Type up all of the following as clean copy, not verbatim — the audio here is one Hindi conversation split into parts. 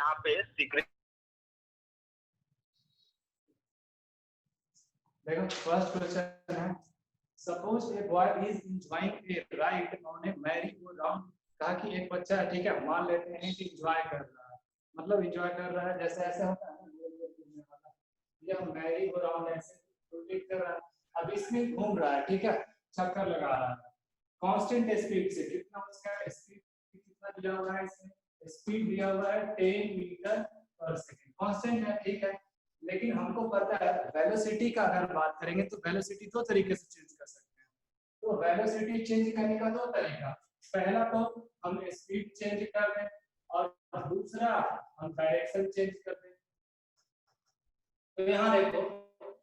यहाँ पे सीक्रेट। देखो फर्स्ट क्वेश्चन है, suppose a boy is enjoying A ride on A merry go round. कहा कि एक बच्चा है, ठीक है, मान लेते हैं कि एंजॉय कर रहा है, मतलब एंजॉय कर रहा है, जैसे ऐसे होता है ना गोल गोल घूमने वाला, ये मैरी गो राउंड ऐसे रोटेट कर रहा है, अब इसमें घूम रहा है, ठीक है, चक्कर लगा रहा है कांस्टेंट स्पीड से। कितना उसका स्पीड कितना दिया हुआ है, इसमें स्पीड दिया हुआ है 10 मीटर पर सेकंड, कांस्टेंट है, ठीक है। लेकिन हमको पता है वेलोसिटी का अगर बात करेंगे तो वेलोसिटी दो तरीके से चेंज कर सकते हैं। तो वेलोसिटी चेंज करने का दो तरीका, पहला तो हम स्पीड चेंज कर दें और दूसरा हम डायरेक्शन चेंज कर दें। तो यहाँ देखो,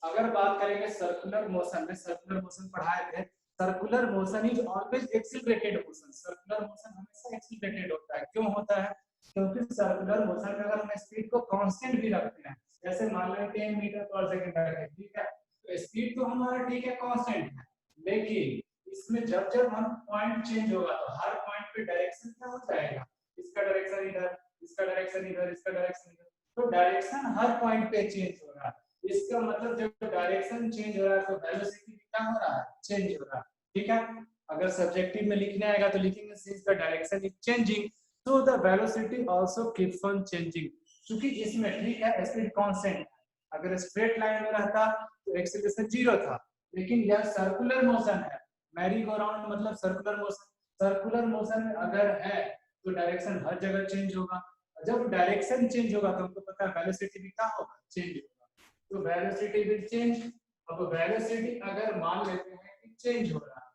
अगर बात करेंगे सर्कुलर मोशन में, सर्कुलर मोशन पढ़ाए थे, circular motion is always accelerated motion. Circular motion हमेशा एक्सीलरेटेड होता है, क्यों होता है? क्योंकि सर्कुलर मोशन में अगर हम स्पीड को कांस्टेंट भी रखते हैं, जैसे मान लो 10 मीटर पर सेकंड रखें, ठीक है, तो स्पीड तो हमारा ठीक है कांस्टेंट है, लेकिन इसमें जब जब हम पॉइंट चेंज होगा तो हर पॉइंट पे डायरेक्शन क्या हो जाएगा, इसका डायरेक्शन इधर, इसका डायरेक्शन इधर, इसका डायरेक्शन इधर, तो डायरेक्शन हर पॉइंट पे चेंज हो रहा है। इसका मतलब जब डायरेक्शन चेंज हो रहा है तो वेलोसिटी भी क्या हो रहा है, चेंज हो रहा है, ठीक है। अगर सब्जेक्टिव में लिखने आएगा तो लिखेंगे since the direction is changing so the velocity also keeps on changing. क्योंकि इसमें ठीक है स्पीड कांस्टेंट है, अगर स्ट्रेट लाइन में रहता तो एक्सीलरेशन 0 था, लेकिन यह सर्कुलर मोशन है, मैरी गो राउंड मतलब सर्कुलर मोशन। सर्कुलर मोशन में अगर है तो डायरेक्शन हर जगह चेंज होगा, जब डायरेक्शन चेंज होगा तो हमको पता है वेलोसिटी भी क्या होगा, चेंज होगा। तो वेलोसिटी विल चेंज। अब वेलोसिटी अगर मान लेते हैं कि चेंज हो रहा है,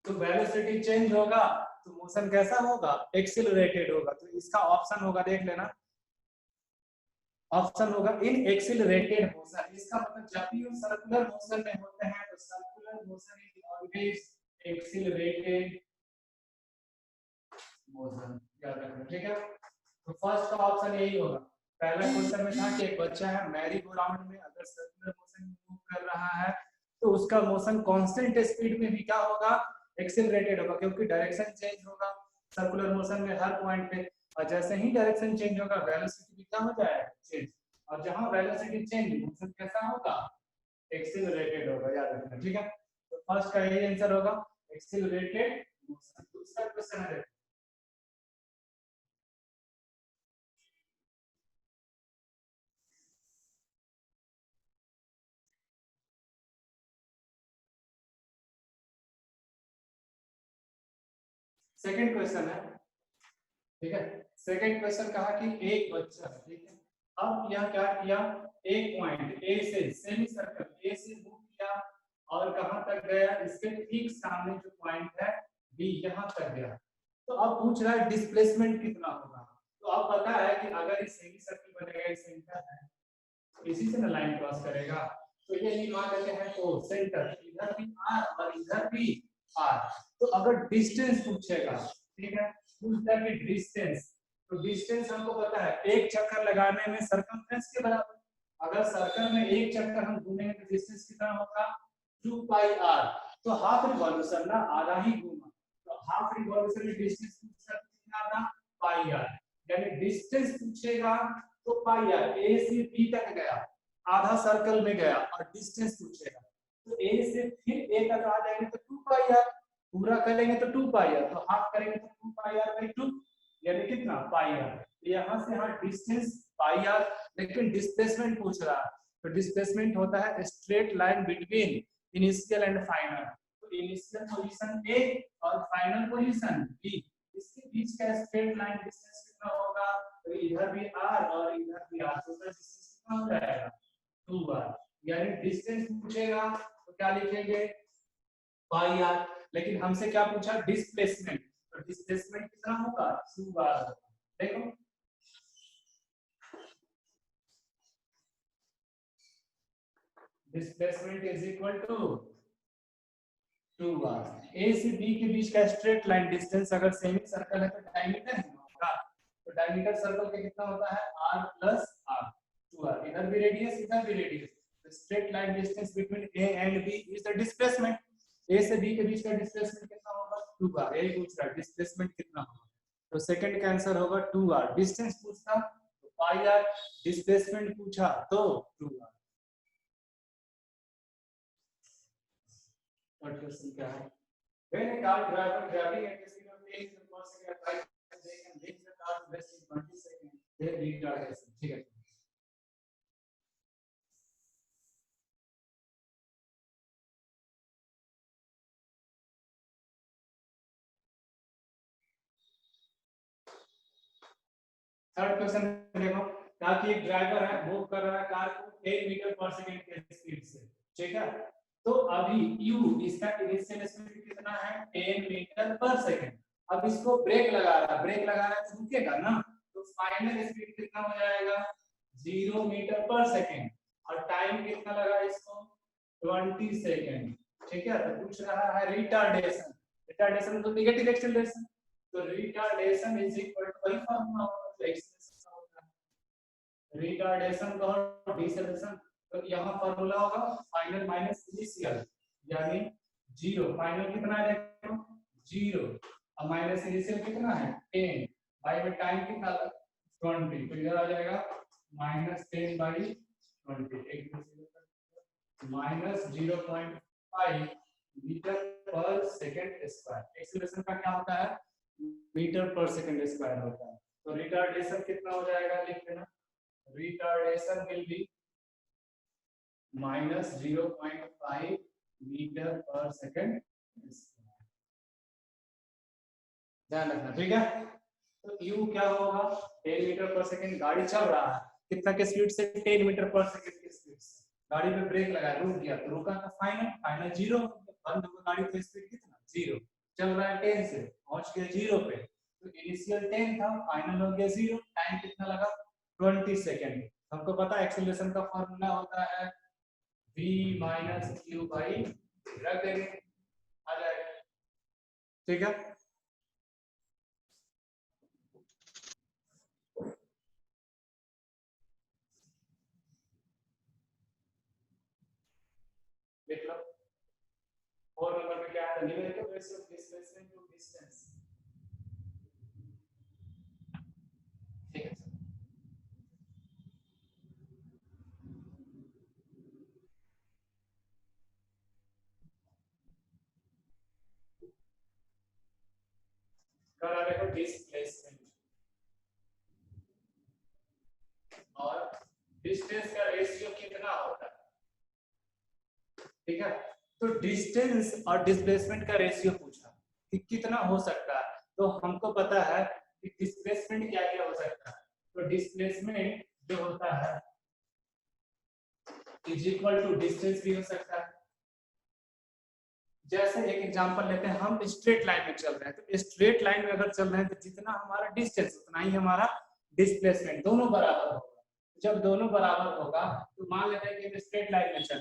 तो वेलोसिटी चेंज होगा तो मोशन कैसा होगा, एक्सीलरेटेड होगा। तो इसका ऑप्शन होगा, देख लेना, ऑप्शन होगा इन एक्सीलरेटेड मोशन। इसका मतलब जब भी हम सर्कुलर मोशन में होते हैं तो circular motion is always accelerated motion, याद रखना, ठीक है। तो फर्स्ट का ऑप्शन यही होगा। पहला क्वेश्चन में था कि एक बच्चा है मैरी गो राउंड में अगर सर्कुलर मोशन में मूव कर रहा है तो उसका मोशन कांस्टेंट स्पीड में भी क्या होगा, एक्सीलरेटेड होगा, क्योंकि डायरेक्शन चेंज होगा सर्कुलर मोशन में हर पॉइंट पे, और जैसे ही डायरेक्शन चेंज होगा वेलोसिटी भी क्या हो जाएगा, चेंज। और जहां वेलोसिटी चेंज मोशन कैसा होगा, एक्सीलरेटेड होगा, याद रखना, ठीक है। तो फर्स्ट का यही आंसर होगा, एक्सीलरेटेड मोशन। दूसरा क्वेश्चन है, सेकंड क्वेश्चन है, ठीक है। सेकंड क्वेश्चन कहा कि एक बच्चा, ठीक है, अब यह क्या किया, एक पॉइंट ए से सेमी सर्कल ए से मूव किया और कहां तक गया, इसके ठीक सामने जो पॉइंट है बी, यहां तक गया। तो अब पूछ रहा है डिस्प्लेसमेंट कितना होगा। तो अब पता है कि अगर इस सेमी सर्कल बनेगा, इस सेंटर है तो इसी से ना लाइन क्रॉस करेगा, तो ये मान लेते हैं तो सेंटर, इधर भी आर और इधर भी आर। तो अगर डिस्टेंस पूछेगा, ठीक है, पूछता है कि डिस्टेंस, तो डिस्टेंस हमको पता है एक चक्कर लगाने में सर्कमफ्रेंस के बराबर। अगर सर्कल में एक चक्कर हम घूमेंगे तो डिस्टेंस कितना होगा, 2 पाई आर। तो हाफ रिवॉल्यूशन ना, आधा ही घूमा, तो हाफ रिवॉल्यूशन में डिस्टेंस कितना था, पाई आर। यानी डिस्टेंस पूछेगा तो पाई आर, ए से बी तक गया, आधा सर्कल में गया, और डिस्टेंस पूछेगा तो ए से फिर ए तक आ जाएंगे तो 2 पाई आर, पूरा करेंगे तो 2 पाई आर, तो हाफ करेंगे तो 2 पाई आर बाई 2, यानी कितना, पाई आर। यहां से यहां डिस्टेंस पाई आर, लेकिन डिस्प्लेसमेंट पूछ रहा है, तो डिस्प्लेसमेंट होता है straight line between initial and final. तो इनिशियल पोजीशन ए और फाइनल पोजीशन बी, इसके बीच का स्ट्रेट लाइन डिस्टेंस कितना होगा, तो इधर भी r और इधर भी r, तो डिस्टेंस कितना हो जाएगा, 2r। यानी डिस्टेंस पूछेगा तो क्या लिखेंगे, पाई आर। लेकिन हमसे क्या पूछा, डिस्प्लेसमेंट, तो डिस्प्लेसमेंट कितना होगा, 2r। देखो displacement is equal to 2r। A से बी के बीच का स्ट्रेट लाइन डिस्टेंस, अगर सेमी सर्कल है तो डायमीटर ही होगा, तो डायमीटर सर्कल का कितना होता है, r प्लस r, 2r। इधर भी रेडियस, इधर भी रेडियस, तो straight line distance between a and b is the displacement. a से b के बीच का डिस्प्लेसमेंट कितना होगा, 2r। यही पूछ रहा है डिस्प्लेसमेंट कितना होगा। तो सेकंड का आंसर होगा 2r। डिस्टेंस पूछता तो पाई आर, डिस्प्लेसमेंट पूछा तो 2r। और क्वेश्चन क्या है? When a car driver driving at the speed of 10 km per second at 5 they can reach the car to rest in 20 seconds. They retardation. ठीक है। थर्ड क्वेश्चन देखो, कहा कि एक ड्राइवर है मूव कर रहा है कार को 10 मीटर पर सेकंड के स्पीड से, ठीक है। तो अभी u इसका इनिशियल स्पीड कितना है 10 मीटर पर सेकंड। अब इसको ब्रेक लगा रहा है, ब्रेक लगा रहा है तो रुकेगा ना, तो फाइनल स्पीड कितना हो जाएगा 0 मीटर पर सेकंड और टाइम कितना लगा इसको 20 सेकंड, ठीक है। तो पूछ रहा है रिटार्डेशन, रिटार्डेशन तो नेगेटिव एक्सेलरेशन, तो रिटार्डेशन इज इक्वल टू वही फॉर्मूला होगा एक्सेलरेशन का होता है, रिटार्डेशन का और डिसेलेरेशन। तो यहाँ फॉर्मूला होगा फाइनल माइनस इनिशियल यानी 0। फाइनल कितना है देखो 0 और माइनस इनिशियल कितना है 10 बाई में टाइम कितना 20, तो इधर आ जाएगा -10 by 20 minus 0.5 metre per second square. Acceleration का क्या होता है मीटर पर सेकंड स्क्वायर होता है। तो रिटार्डेशन कितना हो जाएगा लिख लेना, retardation will be minus 0.5 metre per second square. ध्यान रखना, ठीक है। तो u क्या होगा 10 मीटर पर सेकंड, गाड़ी चल रहा है कितना के स्पीड से 10 मीटर पर सेकंड के स्पीड से, गाड़ी पे ब्रेक लगाया रुक गया तो रुका तो फाइनल 0, बंद हो गाड़ी की स्पीड कितना 0, चल रहा है 10 से पहुंच गया 0 पे, तो इनिशियल 10 था फाइनल हो गया 0, टाइम कितना लगा 20 सेकंड। हमको पता है एक्सेलरेशन का फार्मूला होता है v माइनस q बाई, रख देंगे आ जाएगा, ठीक है। देख लो 4 नंबर में क्या है numerical ratio of displacement to distance, ठीक है। करा देखो डिस्प्लेसमेंट और डिस्टेंस का रेशियो कितना होता है, ठीक है। तो डिस्टेंस और डिस्प्लेसमेंट का रेशियो पूछा कि कितना हो सकता है, तो हमको पता है कि डिस्प्लेसमेंट क्या क्या हो सकता है। तो डिस्प्लेसमेंट जो होता है इज इक्वल टू डिस्टेंस भी हो सकता है। जैसे एक एग्जांपल लेते हैं, हम स्ट्रेट लाइन में चल रहे हैं, तो स्ट्रेट लाइन में अगर चल रहे हैं तो जितना हमारा डिस्टेंस उतना ही हमारा डिस्प्लेसमेंट, दोनों बराबर होगा। जब दोनों बराबर होगा तो मान लेते हैं कि हम स्ट्रेट लाइन में चल,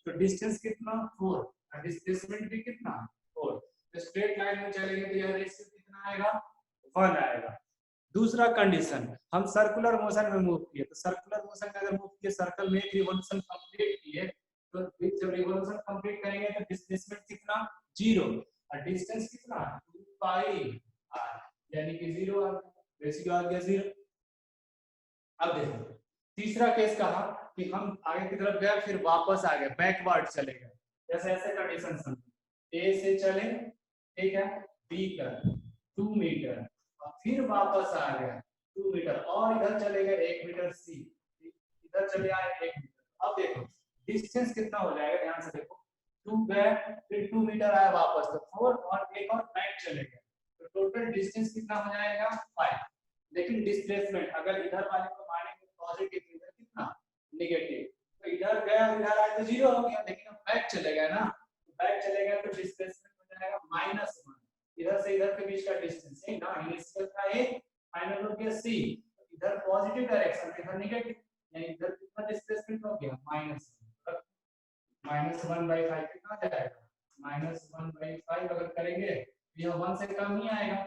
तो डिस्टेंस कितना 4 और डिस्प्लेसमेंट भी कितना 4, तो स्ट्रेट लाइन में चलेंगे तो यह रेशियो कितना आएगा 1 आएगा। दूसरा कंडीशन, हम सर्कुलर मोशन में मूव किए, तो सर्कुलर मोशन में अगर मूव किए सर्कल में एक रिवॉल्यूशन कंप्लीट किए, तो जब रिवॉल्यूशन कंप्लीट करेंगे तो डिस्प्लेसमेंट कितना 0 और डिस्टेंस कितना 2 पाई r यानी कि 0 आ गया, रेशियो आ गया 0। अब देखो तीसरा केस कहा कि हम आगे की तरफ गए फिर वापस आ गए, बैकवर्ड चले गए। जैसे ऐसे कंडीशन समझो ए से चले, ठीक है, बी तक 2 मीटर और फिर वापस आ गए 2 मीटर और इधर चले गए 1 मीटर सी, इधर चले आए 1 मीटर। अब देखो डिस्टेंस कितना हो जाएगा, ध्यान से देखो 2 गए फिर 2 मीटर आया वापस, तो 4 और एक और बैक चले गए, तो टोटल डिस्टेंस कितना हो जाएगा 5। लेकिन डिस्प्लेसमेंट अगर इधर वाले को मानेंगे पॉजिटिव, इधर कितना नेगेटिव, तो इधर गया इधर आया तो 0 हो गया, लेकिन अब बैक चले गए ना, तो बैक चले गए तो डिस्प्लेसमेंट हो जाएगा -1। इधर से इधर के बीच का डिस्टेंस है ना, इनिशियल था a फाइनल हो गया c, इधर पॉजिटिव डायरेक्शन इधर नेगेटिव, यानी इधर कितना डिस्प्लेसमेंट हो गया -1/5 कितना आ जाएगा -1/5। अगर करेंगे तो यह 1 से कम ही आएगा।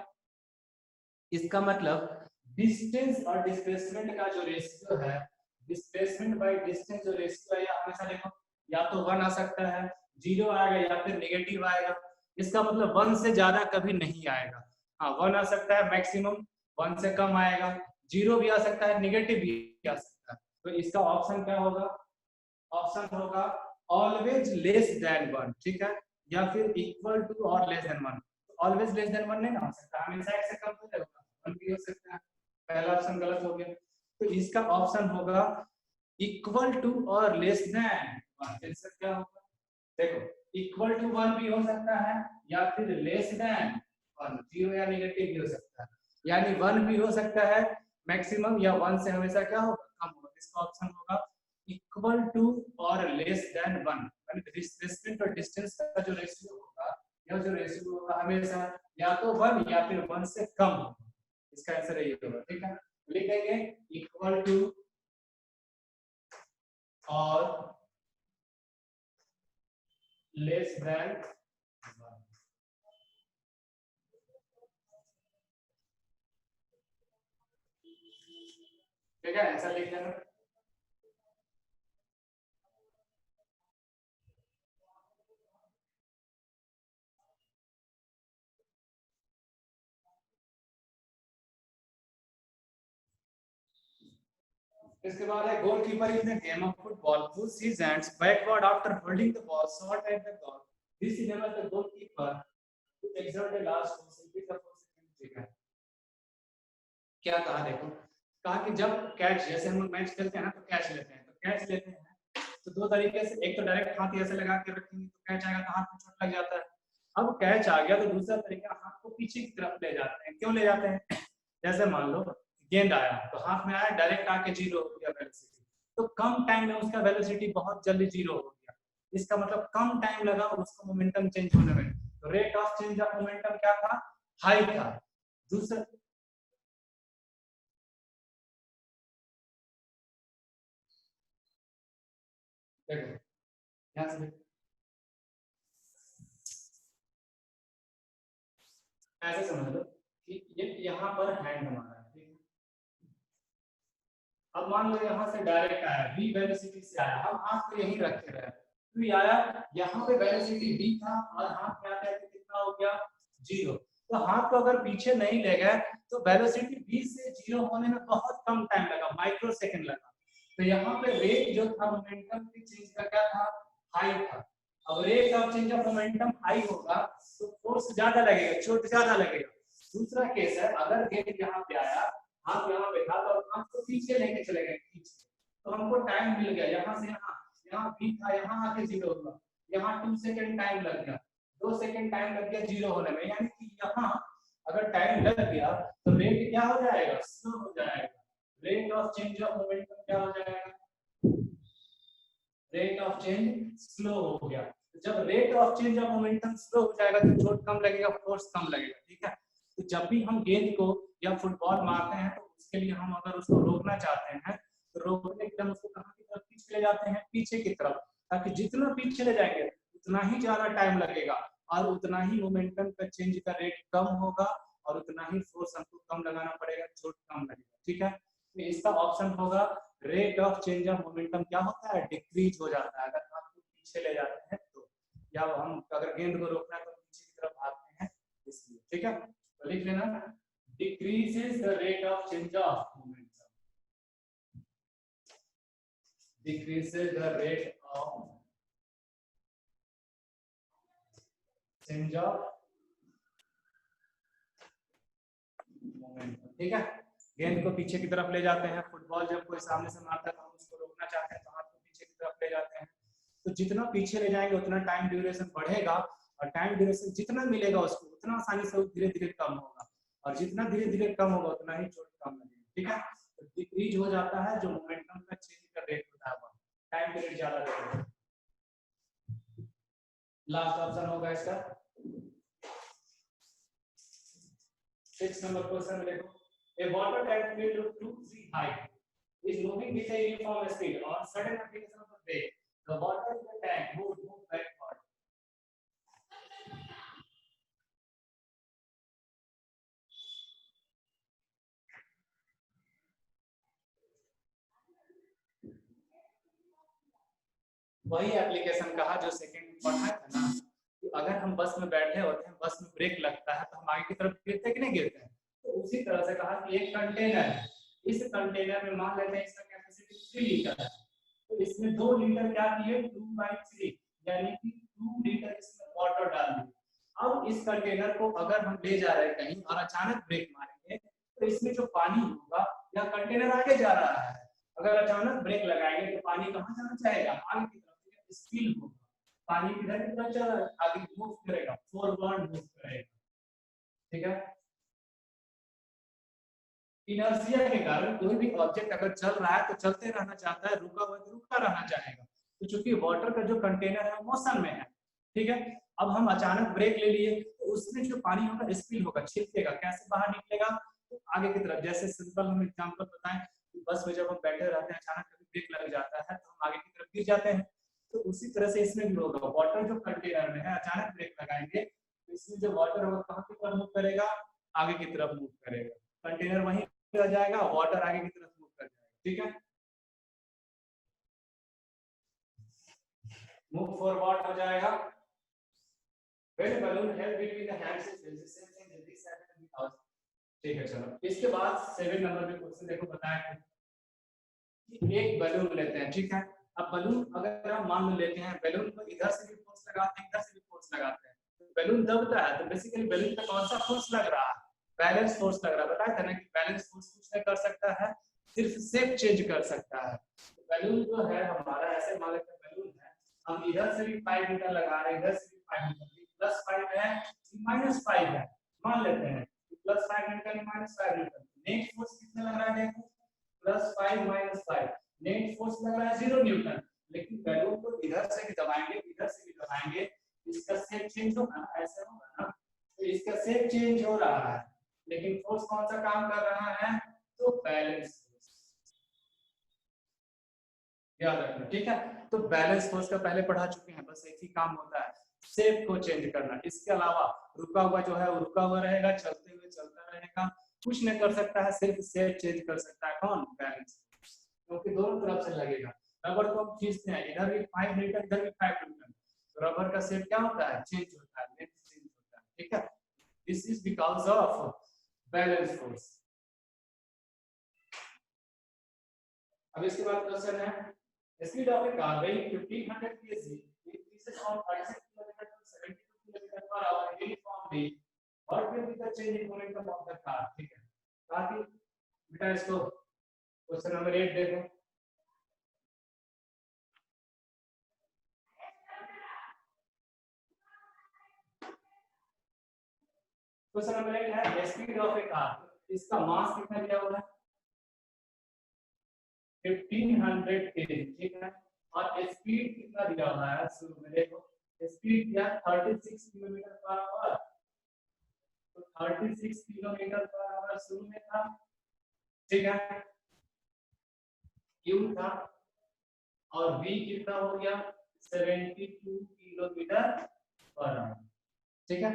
इसका मतलब डिस्टेंस और डिस्प्लेसमेंट का जो रेशियो है, डिस्प्लेसमेंट बाय डिस्टेंस जो रेशियो है, हमेशा देखो या तो 1 आ सकता है, 0 आएगा या फिर नेगेटिव आएगा। इसका मतलब 1 से ज्यादा कभी नहीं आएगा। हाँ 1 आ सकता है मैक्सिमम, 1 से कम आएगा, 0 भी आ सकता है, नेगेटिव भी आ सकता है। तो इसका ऑप्शन क्या होगा? ऑप्शन होगा ऑलवेज लेस देन 1, ठीक है, या फिर इक्वल टू और less than 1। Always less than 1 नहीं ना हो सकता, हमेशा 1 से कम तो होगा, 1 भी हो सकता है। पहला ऑप्शन गलत हो गया। तो इसका ऑप्शन होगा इक्वल टू और लेस देन 1। आंसर क्या होगा? देखो, इक्वल टू 1 भी हो सकता है या फिर लेस देन 1, 0 या नेगेटिव भी हो सकता है, यानी 1 भी हो सकता है मैक्सिमम, या 1 से हमेशा क्या होगा? कम होगा। इसका ऑप्शन होगा इक्वल टू और लेस देन 1। यानी डिस्टेंस और डिस्टेंस का जो रेशियो होगा, यह जो रेशियो होगा हमेशा या तो 1 या फिर 1 से कम होगा। इसका आंसर यही होगा, ठीक है। लिखेंगे इक्वल टू और लेस देन 1। ठीक है, आंसर लिख लेना। इसके बाद है goalkeeper in the game of football push his hands backward after holding the ball shot at the goal, this enables the goalkeeper to exert the last force in the first second. ठीक है, क्या कहा देखो, कहा कि जब कैच, जैसे हम लोग मैच खेलते हैं ना तो कैच लेते हैं, तो कैच लेते हैं तो दो तरीके से, एक तो डायरेक्ट हाथ ऐसे लगा के रखेंगे तो कैच आएगा तो हाथ में चोट लग जाता है। अब कैच आ गया तो दूसरा तरीका, हाथ को पीछे की तरफ ले जाते हैं। क्यों ले जाते हैं? जैसे मान लो गेंद आया तो हाथ में आया, डायरेक्ट आके 0 हो गया वेलोसिटी, तो कम टाइम में उसका वेलोसिटी बहुत जल्दी 0 हो गया। इसका मतलब कम टाइम लगा और उसका मोमेंटम चेंज होने में। तो rate of change of momentum क्या था? हाई था। दूसरा, देखो यहाँ से ऐसे समझ लो कि ये यहाँ पर हैंड हमारा है, ठीक है। अब मान लो यहाँ से डायरेक्ट आया, v वेलोसिटी से आया, हम हाथ को यहीं रखे रहे, तो ये आया, यहाँ पे वेलोसिटी v था और हाथ में आते आते कितना हो गया? 0। तो हाथ को अगर पीछे नहीं ले गए तो वेलोसिटी v से 0 होने में बहुत कम टाइम लगा, माइक्रो सेकंड लगा। तो यहाँ पे रेट जो था मोमेंटम की चेंज का क्या था? हाई था। अब rate of change of momentum high होगा तो फोर्स ज्यादा लगेगा, चोट ज्यादा लगेगा। दूसरा केस है, अगर गेंद यहाँ पे आया, हाथ यहाँ पे था तो हाथ को पीछे लेके चले गए, पीछे, तो हमको टाइम मिल गया, यहाँ से यहाँ, यहाँ भी था, यहाँ आके 0 हुआ, यहाँ 2 सेकंड टाइम लग गया, 2 सेकंड टाइम लग गया 0 होने में। यानी कि यहाँ अगर टाइम लग गया तो रेट क्या हो जाएगा? स्लो हो जाएगा। Rate of change of momentum क्या हो जाएगा? रेट ऑफ चेंज स्लो हो गया। जब rate of change of momentum slow हो जाएगा तो चोट कम लगेगा, फोर्स कम लगेगा, ठीक है। तो जब भी हम गेंद को या फुटबॉल मारते हैं तो उसके लिए हम अगर उसको रोकना चाहते हैं तो रोकने के लिए हम उसको कहां की तरफ खींच ले जाते हैं? पीछे की तरफ, ताकि जितना पीछे ले जाएंगे उतना ही ज्यादा टाइम लगेगा और उतना ही मोमेंटम का चेंज का रेट कम होगा और उतना ही फोर्स हमको कम लगाना पड़ेगा, चोट कम लगेगा, ठीक है। तो इसका ऑप्शन होगा rate of change of momentum क्या होता है? डिक्रीज हो जाता है अगर आप पीछे ले जाते हैं तो, या हम अगर गेंद को रोकना है तो पीछे की तरफ भागते हैं इसलिए, ठीक है। तो लिख लेना decreases the rate of change of momentum, decreases the rate of change of momentum, ठीक है। गेंद को पीछे की तरफ ले जाते हैं, फुटबॉल जब कोई सामने से मारता है तो हम उसको रोकना चाहते हैं तो हाथ को पीछे की तरफ ले जाते हैं। तो जितना पीछे ले जाएंगे उतना टाइम ड्यूरेशन बढ़ेगा और टाइम ड्यूरेशन जितना मिलेगा उसको उतना आसानी से धीरे धीरे कम होगा, और जितना धीरे धीरे कम होगा उतना ही चोट कम लगेगा, ठीक है। तो डिक्रीज हो जाता है जो मोमेंटम का चेंज का रेट होता है, टाइम पीरियड ज्यादा लगेगा। लास्ट ऑप्शन होगा इसका 6 नंबर क्वेश्चन में देखो, a water tank filled to 2 feet height is moving with a uniform speed on sudden application of the brake, the water in the tank would move backward। वही एप्लीकेशन कहा जो सेकंड पढ़ा था ना, तो अगर हम बस में बैठे होते हैं, बस में ब्रेक लगता है तो हम आगे की तरफ गिरते कि नहीं गिरते हैं। तो उसी तरह से कहा कि एक कंटेनर है, इस कंटेनर में मान लेते हैं इसका कैपेसिटी 3 लीटर है, तो इसमें 2 लीटर क्या किए 2/3 यानी कि 2 लीटर इसमें वाटर डाल दिए। अब इस कंटेनर को अगर हम ले जा रहे हैं कहीं और अचानक ब्रेक मारेंगे तो इसमें जो पानी होगा या कंटेनर आगे जा रहा है, अगर अचानक ब्रेक लगाएंगे तो पानी कहाँ जाना चाहेगा आगे की तरफ, स्पिल होगा, पानी किधर की तरफ चला आगे मूव करेगा, फॉरवर्ड मूव करेगा। ठीक है, इनर्शिया के कारण कोई भी ऑब्जेक्ट अगर चल रहा है तो चलते रहना चाहता है, रुका हुआ तो रुका रहना चाहेगा। तो चूंकि वाटर का जो कंटेनर है मोशन में है, ठीक है, अब हम अचानक ब्रेक ले लिए तो उसमें जो पानी होगा स्पिल होगा, छिलकेगा, कैसे बाहर निकलेगा तो आगे की तरफ। जैसे सिंपल हम एग्जांपल बताएं, बस में जब हम बैठे रहते हैं अचानक कभी ब्रेक लग जाता है तो हम आगे की तरफ गिर जाते हैं, तो उसी तरह से इसमें भी होगा। वाटर जो कंटेनर में है अचानक ब्रेक लगाएंगे तो इसमें जो वाटर होगा कहाँ की तरफ मूव करेगा, आगे की तरफ मूव करेगा, कंटेनर वहीं रह जाएगा, वाटर आगे की तरफ मूव कर जाएगा। ठीक है, मूव फॉरवर्ड हो जाएगा। When a balloon held between the hands is resistance in this and without। ठीक है, चलो इसके बाद 7 नंबर पे क्वेश्चन देखो, बताया कि एक बलून लेते हैं, ठीक है। अब बलून अगर हम मान लेते हैं, बलून को इधर से भी फोर्स लगाते हैं, इधर से भी फोर्स लगाते हैं, तो बलून दबता है, तो बेसिकली बलून पे कौन सा फोर्स लग रहा है, बैलेंस फोर्स लग रहा है। बताया था ना कि बैलेंस फोर्स कुछ नहीं कर सकता है, सिर्फ शेप चेंज कर सकता है। तो बलून जो है हमारा ऐसे मान लेते हैं बलून है, हम इधर से भी 5 मीटर लगा रहे हैं, इधर से भी 5 मीटर, +5 है -5 है, मान लेते हैं +5 न्यूटन -5 न्यूटन। नेट फोर्स कितना लग रहा है देखो, +5 -5, नेट फोर्स लग रहा है 0 न्यूटन। लेकिन बैलून को इधर से भी दबाएंगे इधर से भी दबाएंगे, इसका शेप चेंज होगा ना, ऐसे होगा ना, तो इसका शेप चेंज हो रहा है, लेकिन फोर्स कौन सा काम कर रहा है, तो बैलेंस फोर्स, याद रखना। ठीक है, तो बैलेंस फोर्स का पहले पढ़ा चुके हैं, बस एक ही काम होता है शेप को चेंज करना। इसके अलावा रुका हुआ जो है वो रुका हुआ रहेगा, चलते हुए चलता रहेगा, कुछ नहीं कर सकता है, सिर्फ शेप चेंज कर सकता है कौन, बैलेंस, क्योंकि दोनों तरफ से लगेगा। रबर को हम खींचते हैं, इधर भी 5 न्यूटन इधर भी 5 न्यूटन, तो रबर का शेप क्या होता है, चेंज होता है, लेंथ चेंज होता है। ठीक है, this is because of balance force. अब इसके बाद क्वेश्चन है, speed of A car weighing 1500 kg increases from 36 km to 72 km per hour uniformly, what will be the change in momentum of the car। ठीक है, ताकि बेटा इसको क्वेश्चन नंबर 8 देखो। क्वेश्चन नंबर 8 है स्पीड ऑफ ए कार, इसका मास कितना दिया हुआ है 1500 kg, ठीक है, और स्पीड कितना दिया हुआ है शुरू में देखो, स्पीड क्या 36 किलोमीटर पर आवर, तो 36 किलोमीटर पर आवर शुरू में था। ठीक है, क्यू था और v कितना हो गया 72 किलोमीटर पर आवर। ठीक है,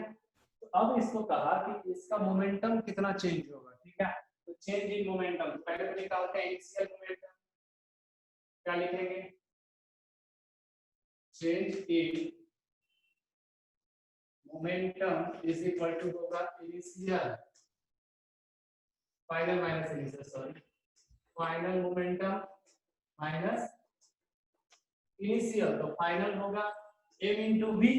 तो अब इसको कहा कि इसका मोमेंटम कितना चेंज होगा। ठीक है, तो चेंज इन मोमेंटम पहले तो निकालते हैं इनिशियल मोमेंटम, क्या लिखेंगे, change in momentum is equal to होगा initial final minus initial, sorry final momentum minus initial, तो फाइनल होगा m इंटू v,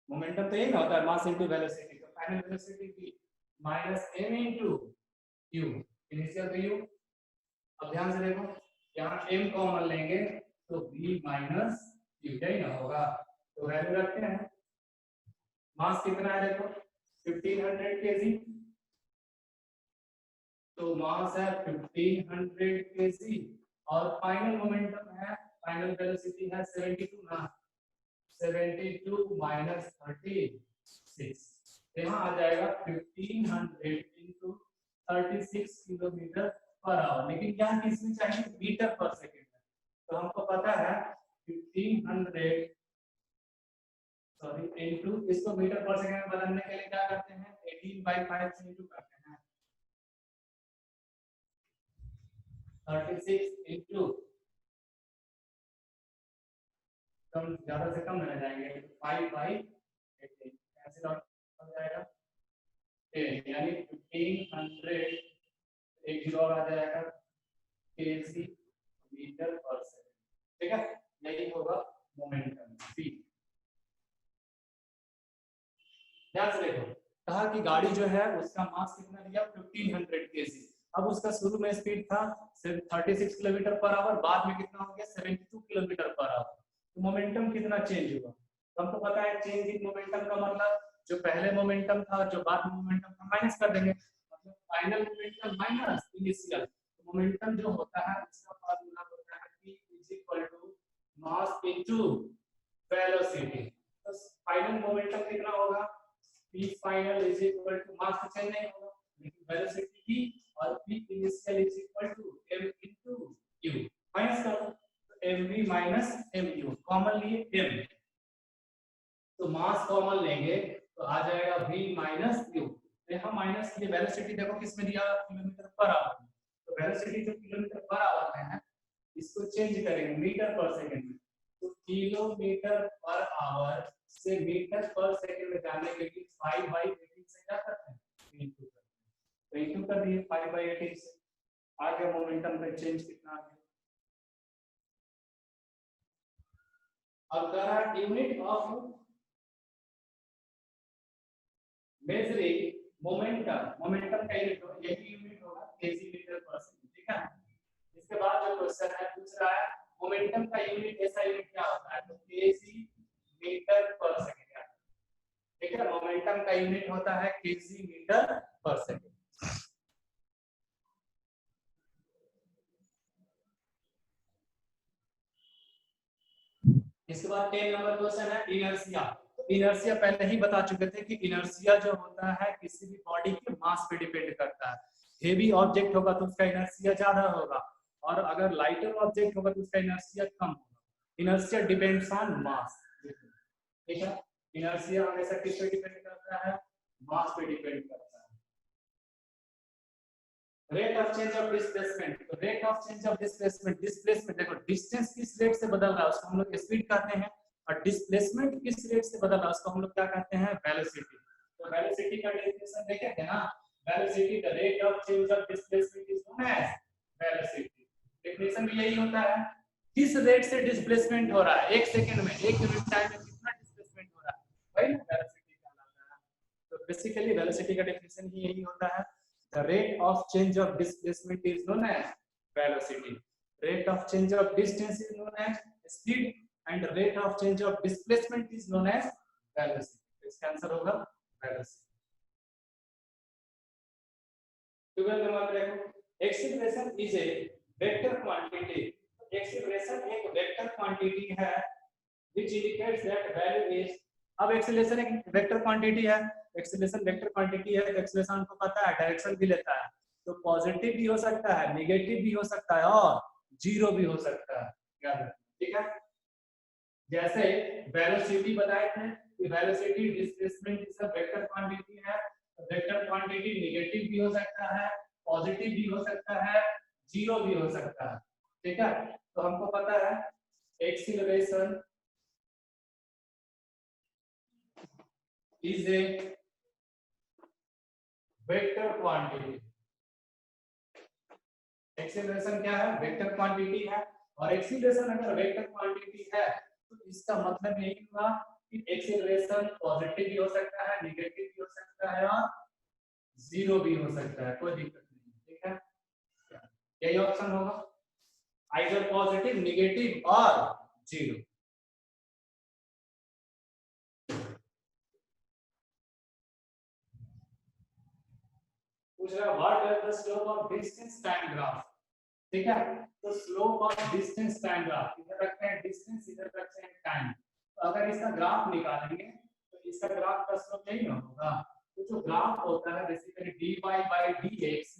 मोमेंटम तो यही ना होता है मास इंटू वेलोसिटी, तो final velocity v minus m into u, initial तो u। अब ध्यान से देखो यहाँ m कॉमन लेंगे तो v माइनस u, यही ना होगा, तो वैल्यू रखते हैं। मास कितना है देखो 1500 kg, तो मास है 1500 kg और फाइनल मोमेंटम है, फाइनल वेलोसिटी है 72 ना, 72 माइनस 36, यहाँ आ जाएगा 1500 इंटू 36 किलोमीटर पर आवर। लेकिन यहाँ किसमें चाहिए मीटर पर सेकेंड है, तो हमको पता है 1500 सॉरी इंटू, इसको मीटर पर सेकेंड में बदलने के लिए क्या करते हैं 18/5 से इंटू करते हैं, 36 इंटू कम ज्यादा से कम रह जाएंगे 5/5 कैंसिल आउट हो जाएगा 10 यानी 1500 एक जीरो और आ जाएगा केजी मीटर पर सेकंड। ठीक है, यही होगा मोमेंटम v। ध्यान से देखो, कहा कि गाड़ी जो है उसका मास कितना दिया 1500 केजी। अब उसका शुरू में स्पीड था सिर्फ 36 किलोमीटर पर आवर, बाद में कितना हो गया 72 किलोमीटर पर आवर। तो मोमेंटम कितना चेंज हुआ? तो हमको पता है चेंज इन मोमेंटम का मतलब जो पहले मोमेंटम था जो बाद में मोमेंटम था माइनस कर देंगे, मतलब फाइनल मोमेंटम माइनस इनिशियल। तो मोमेंटम जो होता है उसका फार्मूला होता है p = मास इनटू वेलोसिटी। तो फाइनल मोमेंटम कितना होगा p final = मास तो चेंज नहीं होगा लेकिन वेलोसिटी की, और p initial = m into u minus करो तो mv minus mu कॉमन लिए m, तो मास कॉमन लेंगे तो आ जाएगा v minus u। यहाँ माइनस के लिए वेलोसिटी देखो किस में दिया किलोमीटर पर आवर, तो वेलोसिटी जो किलोमीटर पर आवर में है इसको चेंज करेंगे मीटर पर सेकंड में, तो किलोमीटर पर आवर से मीटर पर सेकंड में जाने के लिए 5/18 से क्या करते हैं इनटू करते हैं, तो इनटू कर दिए 5/18 से। आ गया मोमेंटम का चेंज कितना आ गया। अब कह रहा है unit of measuring momentum, momentum का यही यूनिट होगा केजी मीटर पर सेकंड। ठीक है, इसके बाद जो क्वेश्चन है पूछ रहा है मोमेंटम का यूनिट, ऐसा यूनिट क्या होता है, तो केजी मीटर पर सेकंड। ठीक है, मोमेंटम का यूनिट होता है केजी मीटर पर सेकंड। इसके बाद 10 नंबर क्वेश्चन है इनर्शिया। इनर्शिया पहले ही बता चुके थे कि इनर्शिया जो होता है किसी भी बॉडी के मास पे डिपेंड करता है। हेवी ऑब्जेक्ट होगा तो उसका इनर्शिया ज्यादा होगा, और अगर लाइटर ऑब्जेक्ट होगा तो उसका इनर्शिया कम होगा। इनर्शिया डिपेंड्स ऑन मास। ठीक है, इनर्शिया हमेशा किस पे डिपेंड करता है, मास पे डिपेंड करता है। Rate of change of displacement, तो rate of change of displacement, displacement देखो डिस्टेंस किस रेट से बदल रहा है उसको हम लोग स्पीड कहते हैं, और डिस्प्लेसमेंट किस रेट से बदल रहा है उसको हम लोग क्या कहते हैं वेलोसिटी। तो वेलोसिटी का डेफिनेशन देखे थे ना, velocity the rate of change of displacement is known as velocity. Definition भी यही होता है किस रेट से डिस्प्लेसमेंट हो रहा है, एक सेकंड में, एक यूनिट टाइम में कितना डिस्प्लेसमेंट हो रहा है, वही वेलोसिटी कहलाता है। तो बेसिकली वेलोसिटी का डेफिनेशन ही यही होता है, the rate of change of displacement is known as velocity, rate of change of distance is known as speed, and rate of change of displacement is known as velocity। इसका आंसर होगा velocity। 12 नंबर देखो, acceleration is a vector quantity। acceleration एक वेक्टर क्वांटिटी है which indicates that value is, अब एक्सेलरेशन एक वेक्टर क्वांटिटी है, एक्सेलरेशन वेक्टर क्वांटिटी है तो एक्सेलरेशन हमको पता है डायरेक्शन भी लेता है, तो पॉजिटिव भी हो सकता है, नेगेटिव भी हो सकता है और जीरो भी हो सकता है, याद रखना। ठीक है, जैसे वेलोसिटी बताए थे कि velocity displacement is a vector quantity है, तो वेक्टर क्वांटिटी नेगेटिव भी हो सकता है, पॉजिटिव भी हो सकता है, जीरो भी हो सकता है। ठीक है, तो हमको पता है acceleration is a vector quantity. Acceleration क्या है, वेक्टर क्वांटिटी है, और एक्सीलरेशन अगर वेक्टर क्वांटिटी है तो इसका मतलब यही हुआ कि एक्सीलरेशन पॉजिटिव भी हो सकता है, नेगेटिव भी हो सकता है और जीरो भी हो सकता है, कोई दिक्कत नहीं। ठीक है, यही ऑप्शन होगा, आइदर पॉजिटिव, नेगेटिव और जीरो। पूछ रहा है what is the slope of distance time graph. ठीक है, तो slope of distance time graph, इधर रखते हैं डिस्टेंस, इधर रखते हैं टाइम, तो अगर इसका ग्राफ निकालेंगे तो इसका ग्राफ का स्लोप यही ना होगा। तो जो ग्राफ होता है बेसिकली dy/dx,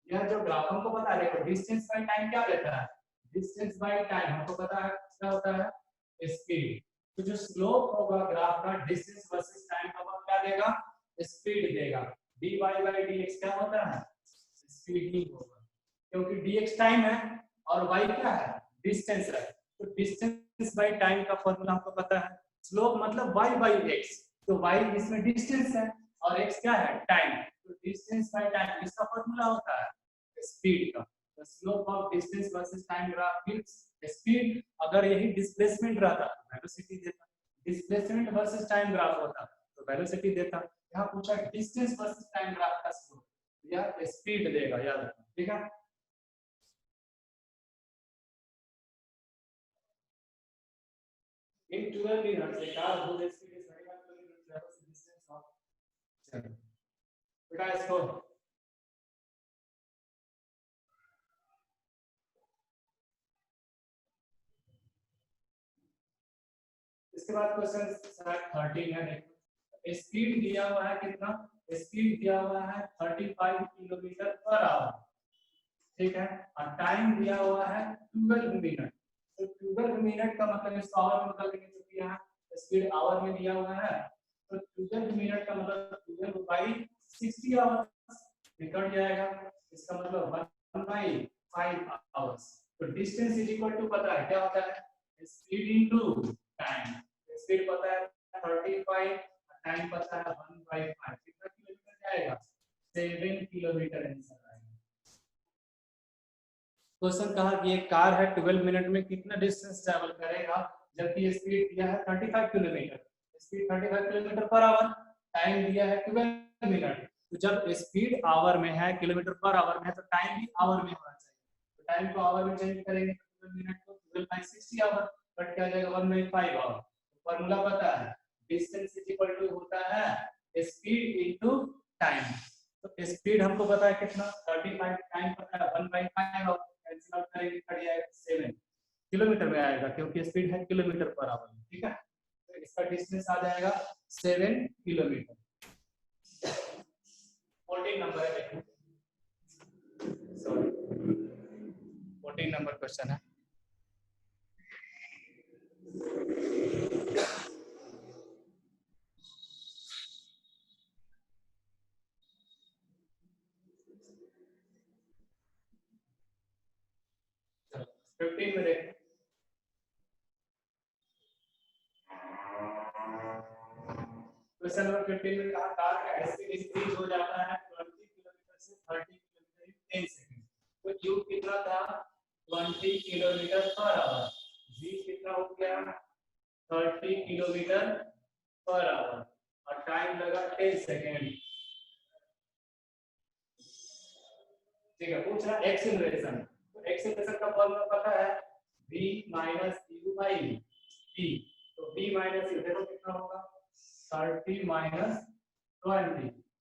यह जो ग्राफ हमको पता है, देखो डिस्टेंस बाय टाइम क्या देता है, डिस्टेंस बाय टाइम हमको पता है क्या होता है स्पीड। तो जो स्लोप होगा ग्राफ का डिस्टेंस वर्सेस टाइम का वो क्या देगा, स्पीड देगा। dy/dx क्या होता है, स्पीड ही होगा, क्योंकि dx टाइम है और y क्या है, डिस्टेंस है। तो डिस्टेंस बाय टाइम का फॉर्मूला हमको पता है, स्लोप मतलब y/x, तो y इसमें डिस्टेंस है और x क्या है, टाइम। तो डिस्टेंस बाय टाइम इसका फॉर्मूला होता है स्पीड का। The slope of distance versus time graph gives speed. अगर यही डिस्प्लेसमेंट रहता तो वेलोसिटी देता, डिस्प्लेसमेंट वर्सेस टाइम ग्राफ होता तो वेलोसिटी देता। यहाँ पूछा डिस्टेंस वर्सेस टाइम ग्राफ का स्लोप या स्पीड देगा, याद रखना, ठीक है। In 12 minutes, a car whose speed is 25 kilometers travels a distance of 7. बेटा इसको इसके बाद क्वेश्चन 13 है, देखो स्पीड दिया हुआ है कितना, स्पीड दिया हुआ है 35 किलोमीटर पर आवर, ठीक है, और टाइम दिया हुआ है 12 मिनट। तो 12 मिनट का मतलब इसको आवर में बदल देंगे, क्योंकि यहाँ स्पीड आवर में दिया हुआ है। तो 12 मिनट का मतलब 12 बाई 60 आवर्स निकल जाएगा, इसका मतलब 1 बाई 5 आवर्स। तो डिस्टेंस इज इक्वल टू, पता है क्या होता है, स्पीड इनटू टाइम। स्पीड पता है 35, टाइम पता है 1 बाई 5, कितना किलोमीटर जाएगा, 7 किलोमीटर आंसर आएगा। क्वेश्चन कहा कि एक कार है 12 मिनट में कितना डिस्टेंस ट्रैवल करेगा, जबकि स्पीड दिया है 35 kilometre, speed 35 kilometre per hour, time दिया है 12 मिनट। तो जब स्पीड आवर में है, किलोमीटर पर आवर में है, तो टाइम भी आवर में होना चाहिए। तो टाइम को आवर में चेंज करेंगे, 12 मिनट को 12 बाई 60 आवर, कट क्या जाएगा 1 बाई 5 आवर। फॉर्मूला पता है, डिस्टेंस इज इक्वल टू होता है स्पीड इनटू टाइम। तो स्पीड हमको पता है कितना 35, टाइम पता है 1 बाई 5 आवर, कैंसिल आउट करेंगे कट जाएगा 7 किलोमीटर में आएगा, क्योंकि स्पीड है किलोमीटर पर आवर, ठीक है। तो इसका डिस्टेंस आ जाएगा 7 किलोमीटर। 14 नंबर है, सॉरी 14 नंबर क्वेश्चन है। चलो 15 में देखो, क्वेश्चन नंबर 15 में कहा कार का स्पीड इंक्रीज हो जाता है 20 किलोमीटर से 30 किलोमीटर इन 10 सेकंड। तो यू कितना था 20 किलोमीटर पर आवर, जी कितना हो गया 30 किलोमीटर पर आवर, और टाइम लगा 10 सेकंड, ठीक है। पूछ रहा एक्सीलरेशन, तो एक्सीलरेशन का फॉर्मूला पता है v minus u by t। तो v माइनस u देखो कितना होगा 30 माइनस 20,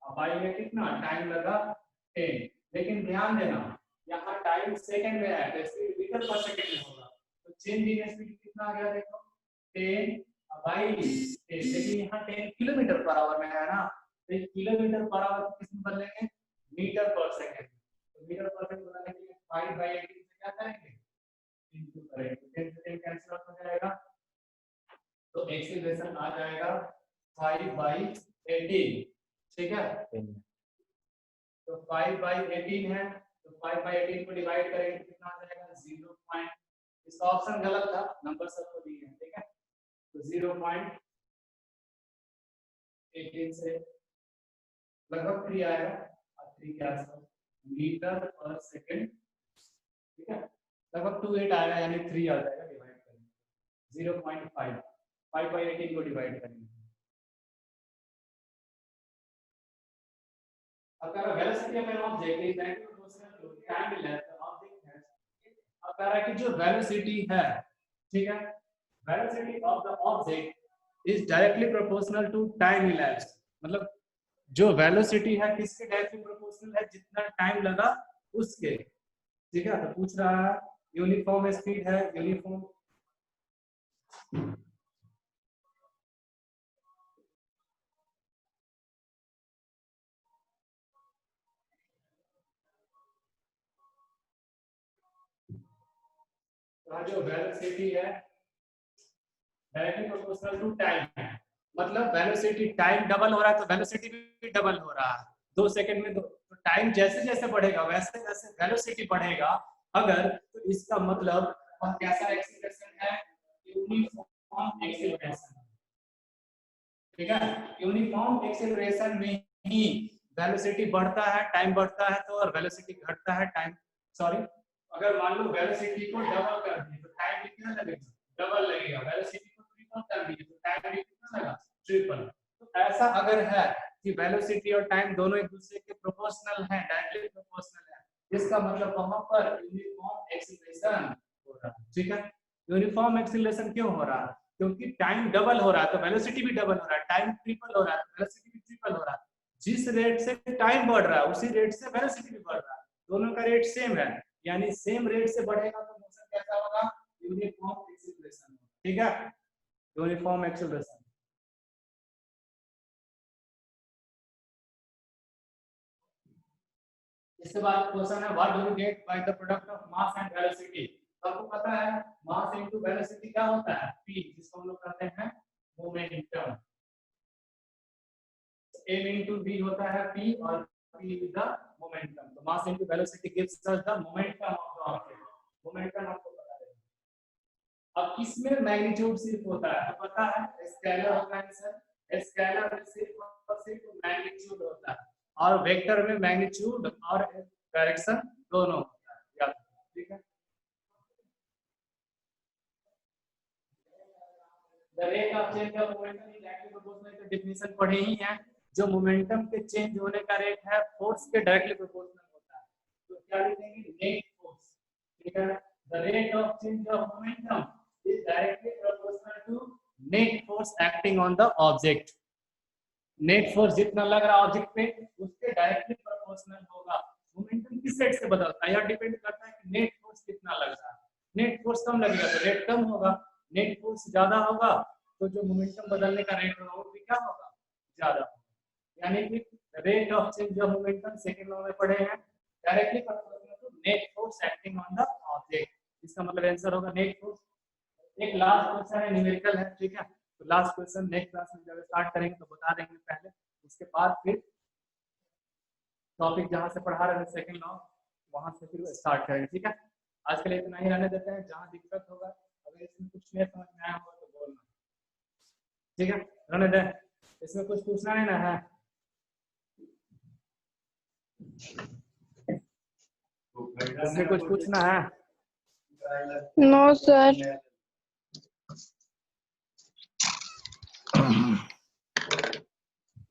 अब बाई में कितना टाइम लगा 10। लेकिन ध्यान देना यहाँ टाइम सेकंड में है, तो स्पीड मीटर पर सेकंड में होगा। तो चेंज इन स्पीड कितना आ गया देखो 10 बाई 10, लेकिन यहाँ 10 किलोमीटर पर आवर में है ना, तो किलोमीटर पर आवर किस में बदलेंगे, metre per second. Metre per second बनाने के लिए 5 बाई 18 से क्या करेंगे, इनटू करेंगे, 10 से 10 कैंसिल आउट हो जाएगा, तो एक्सीलरेशन आ जाएगा 5 बाई 18, ठीक है। तो 5 बाई 18 है, तो 5 बाई 18 को डिवाइड करेंगे तो कितना आ जाएगा 0 पॉइंट, इसका ऑप्शन गलत था, नंबर सबको दिए हैं, ठीक है। तो 0.18 से लगभग 3 आएगा, और 3 के आसपास मीटर पर सेकंड, ठीक है। लगभग 28 आएगा, यानी 3 आ जाएगा, डिवाइड करेंगे 0.5, 5 बाई 18 को डिवाइड करेंगे। अगर velocity of an object is 90 proportional to time length object है, अब कह रहा है कि जो वेलोसिटी है, ठीक है, velocity of the object is directly proportional to time elapsed, मतलब जो वेलोसिटी है किसके डायरेक्टली प्रोपोर्शनल है, जितना टाइम लगा उसके, ठीक है। तो पूछ रहा है यूनिफॉर्म स्पीड है, यूनिफॉर्म जो वेलोसिटी है डायरेक्टली प्रोपोर्शनल टू टाइम है, मतलब वेलोसिटी टाइम डबल हो रहा है तो वेलोसिटी भी डबल हो रहा है, 2 सेकंड में 2, तो टाइम जैसे जैसे बढ़ेगा वैसे वैसे वेलोसिटी बढ़ेगा। अगर तो इसका मतलब वह कैसा एक्सीलरेशन है, यूनिफॉर्म एक्सीलरेशन, ठीक है। यूनिफॉर्म एक्सेलरेशन में ही वेलोसिटी बढ़ता है, टाइम बढ़ता है तो, और वेलोसिटी घटता है, टाइम सॉरी अगर मान लो वेलोसिटी को डबल कर दिए तो टाइम भी कितना लगेगा, डबल लगेगा। वेलोसिटी को ट्रिपल कर दिए तो टाइम भी कितना लगा, ट्रिपल। तो ऐसा अगर है कि वेलोसिटी और टाइम दोनों एक दूसरे के प्रोपोर्शनल हैं, डायरेक्टली प्रोपोर्शनल है, इसका मतलब वहां पर यूनिफॉर्म एक्सीलरेशन हो रहा है। ठीक है। यूनिफॉर्म एक्सीलरेशन क्यों हो रहा है, क्योंकि टाइम डबल हो रहा है तो वेलोसिटी भी डबल हो रहा है, टाइम ट्रिपल हो रहा है तो वेलोसिटी भी ट्रिपल हो रहा है। जिस रेट से टाइम बढ़ रहा है उसी रेट से वेलोसिटी भी बढ़ रहा है, दोनों का रेट सेम है, यानी सेम रेट से बढ़ेगा तो मोशन कैसा होगा, यूनिफॉर्म एक्सीलरेशन। ठीक है, यूनिफॉर्म एक्सीलरेशन। इसके बाद क्वेश्चन है what do you get by the product of mass and velocity. आपको पता है मास इनटू वेलोसिटी क्या होता है, p, जिसको हम लोग कहते हैं मोमेंटम। m into v होता है p और p is the momentum। तो mass into velocity gives us the momentum of the object। momentum आपको पता है। अब इसमें मैग्नीट्यूड सिर्फ होता है, तो पता है स्केलर होता है सर, स्केलर में सिर्फ और सिर्फ मैग्नीट्यूड होता है, और वेक्टर में मैग्नीट्यूड और डायरेक्शन दोनों होता है, याद रखना। ठीक है। The rate of change of momentum is directly proportional to definition पढ़े ही हैं, जो मोमेंटम के चेंज होने का रेट है फोर्स के डायरेक्टली प्रोपोर्शनल होता है। तो क्या लिखेंगे, नेट फोर्स। ठीक है। The rate of change of momentum is directly proportional to net force acting on the object. Net force जितना लग रहा है ऑब्जेक्ट पे उसके डायरेक्टली प्रोपोर्शनल होगा। मोमेंटम किस रेट से बदलता है, यह डिपेंड करता है कि नेट फोर्स कितना लग रहा है। नेट फोर्स कम लगेगा तो रेट कम होगा, नेट फोर्स ज्यादा होगा तो जो मोमेंटम बदलने का रेट होगा वो भी क्या होगा, ज्यादा होगा। यानी कि rate of change of momentum second law में पढ़े हैं, directly proportional to net force acting on the object. इसका मतलब आंसर होगा नेट फोर्स। एक लास्ट क्वेश्चन है, न्यूमेरिकल है। ठीक है, तो लास्ट क्वेश्चन नेक्स्ट क्लास में जब स्टार्ट करेंगे तो बता देंगे पहले, उसके बाद फिर टॉपिक जहां से पढ़ा रहे थे सेकंड लॉ वहां से फिर स्टार्ट करेंगे। ठीक है, आज के लिए इतना ही रहने देते हैं, जहां दिक्कत होगा अगर इसमें कुछ नहीं समझ में आया होगा तो बोलना। ठीक है, रहने दें, इसमें कुछ पूछना नहीं ना है। इसमें कुछ पूछना है, नो सर।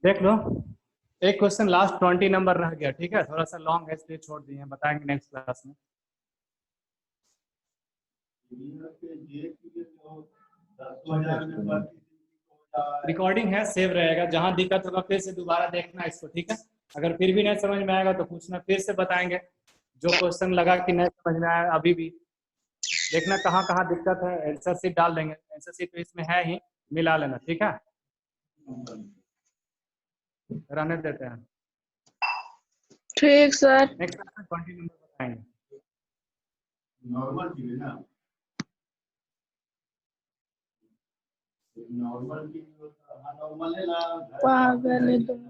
देख लो एक क्वेश्चन लास्ट 20 नंबर रह गया। ठीक है, थोड़ा सा लॉन्ग है इसलिए छोड़ दिए हैं, बताएंगे नेक्स्ट क्लास में। रिकॉर्डिंग है, सेव रहेगा, जहां दिक्कत होगा फिर से दोबारा देखना इसको। ठीक है, अगर फिर भी नहीं समझ में आएगा तो पूछना, फिर से बताएंगे। जो क्वेश्चन लगा कि नहीं समझ में आया अभी भी देखना कहाँ कहाँ दिक्कत है, आंसर शीट डाल देंगे, आंसर शीट तो इसमें है ही, मिला लेना। ठीक है, रहने देते हैं। ठीक सर। नेक्स्ट क्लास में 20 नंबर बताएंगे। नॉर्मल चीज है ना, नॉर्मल चीज, हाँ नॉर्मल है ना। पागल है तुम।